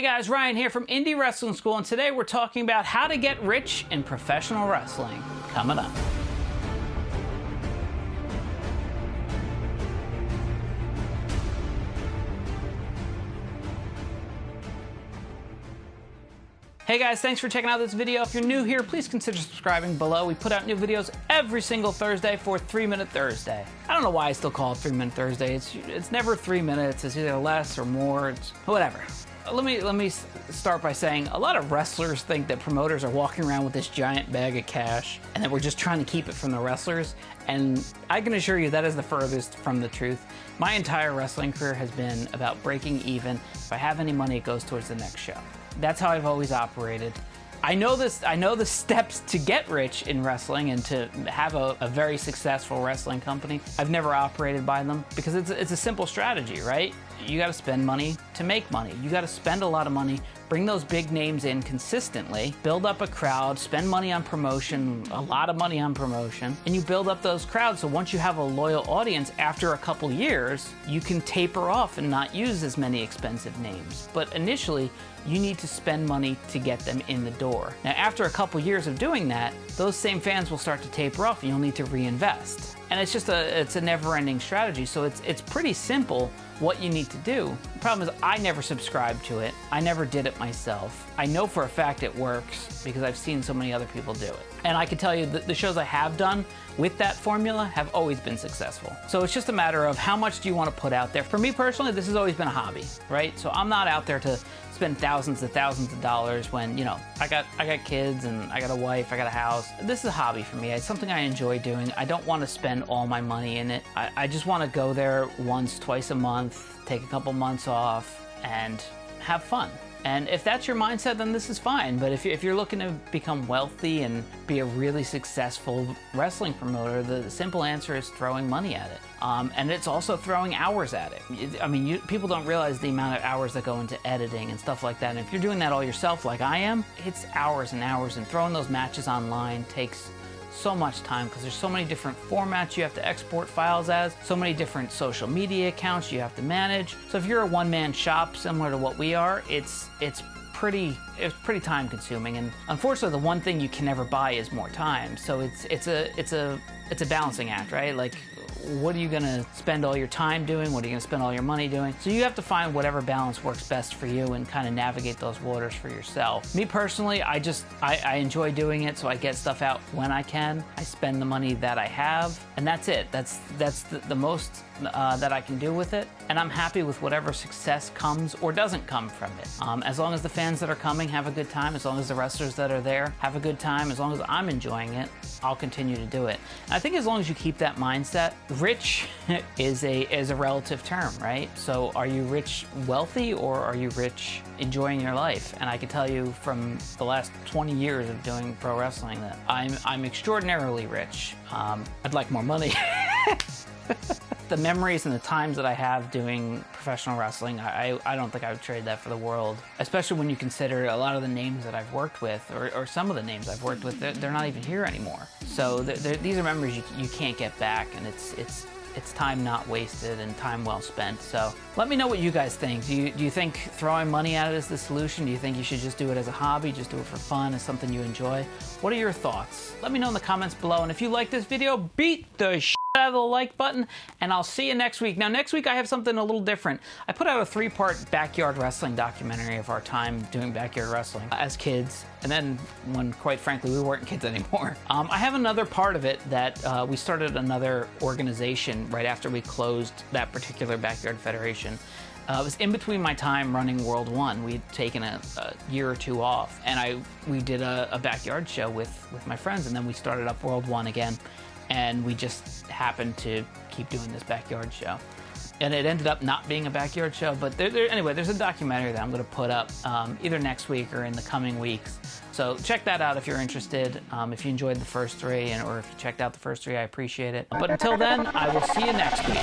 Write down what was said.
Hey guys, Ryan here from Indy Wrestling School, and today we're talking about how to get rich in professional wrestling. Coming up. Hey guys, thanks for checking out this video. If you're new here, please consider subscribing below. We put out new videos every single Thursday for 3 Minute Thursday. I don't know why I still call it 3 Minute Thursday. It's never 3 minutes. It's either less or more. It's whatever. Let me start by saying a lot of wrestlers think that promoters are walking around with this giant bag of cash and that we're just trying to keep it from the wrestlers. And I can assure you that is the furthest from the truth. My entire wrestling career has been about breaking even. If I have any money, it goes towards the next show. That's how I've always operated. I know the steps to get rich in wrestling and to have a very successful wrestling company. I've never operated by them because it's a simple strategy, right? You gotta spend money to make money. You gotta spend a lot of money, bring those big names in consistently, build up a crowd, spend money on promotion, a lot of money on promotion, and you build up those crowds. So once you have a loyal audience, after a couple years, you can taper off and not use as many expensive names. But initially, you need to spend money to get them in the door. Now, after a couple years of doing that, those same fans will start to taper off and you'll need to reinvest. And it's just it's a never-ending strategy. So it's pretty simple what you need to do. The problem is I never subscribed to it. I never did it myself. I know for a fact it works because I've seen so many other people do it. And I can tell you that the shows I have done with that formula have always been successful. So it's just a matter of how much do you want to put out there. For me personally, this has always been a hobby, right? So I'm not out there to spend thousands of dollars when, you know, I got kids and I got a wife, I got a house. This is a hobby for me. It's something I enjoy doing. I don't want to spend all my money in it. I just want to go there once, twice a month, take a couple months off and have fun. And if that's your mindset, then this is fine. But if you're looking to become wealthy and be a really successful wrestling promoter, the simple answer is throwing money at it. And it's also throwing hours at it. I mean, people don't realize the amount of hours that go into editing and stuff like that. And if you're doing that all yourself like I am, it's hours and hours. And throwing those matches online takes so much time because there's so many different formats you have to export files as, so many different social media accounts you have to manage. So if you're a one-man shop similar to what we are, it's pretty time consuming. And unfortunately, the one thing you can never buy is more time. So it's a balancing act, right? Like, what are you gonna spend all your time doing? What are you gonna spend all your money doing? So you have to find whatever balance works best for you and kind of navigate those waters for yourself. Me personally, I enjoy doing it, so I get stuff out when I can. I spend the money that I have, and that's it. That's the most that I can do with it, and I'm happy with whatever success comes or doesn't come from it. As long as the fans that are coming have a good time, as long as the wrestlers that are there have a good time, as long as I'm enjoying it, I'll continue to do it. And I think as long as you keep that mindset, rich is a relative term, right? So are you rich wealthy or are you rich enjoying your life? And I can tell you from the last 20 years of doing pro wrestling that I'm extraordinarily rich. I'd like more money. The memories and the times that I have doing professional wrestling, I don't think I would trade that for the world. Especially when you consider a lot of the names that I've worked with, or some of the names I've worked with, they're not even here anymore. So these are memories you can't get back, and it's time not wasted and time well spent. So let me know what you guys think. Do you think throwing money at it is the solution? Do you think you should just do it as a hobby, just do it for fun, as something you enjoy? What are your thoughts? Let me know in the comments below. And if you like this video, beat the shit out of the like button, and I'll see you next week. Now, next week I have something a little different. I put out a 3-part backyard wrestling documentary of our time doing backyard wrestling as kids, and then when, quite frankly, we weren't kids anymore. I have another part of it that we started another organization right after we closed that particular backyard federation. It was in between my time running World 1. We'd taken a year or two off, and we did a backyard show with my friends, and then we started up World 1 again, and we just happened to keep doing this backyard show. And it ended up not being a backyard show, but anyway, there's a documentary that I'm gonna put up either next week or in the coming weeks. So check that out if you're interested. If you enjoyed the first 3, or if you checked out the first 3, I appreciate it. But until then, I will see you next week.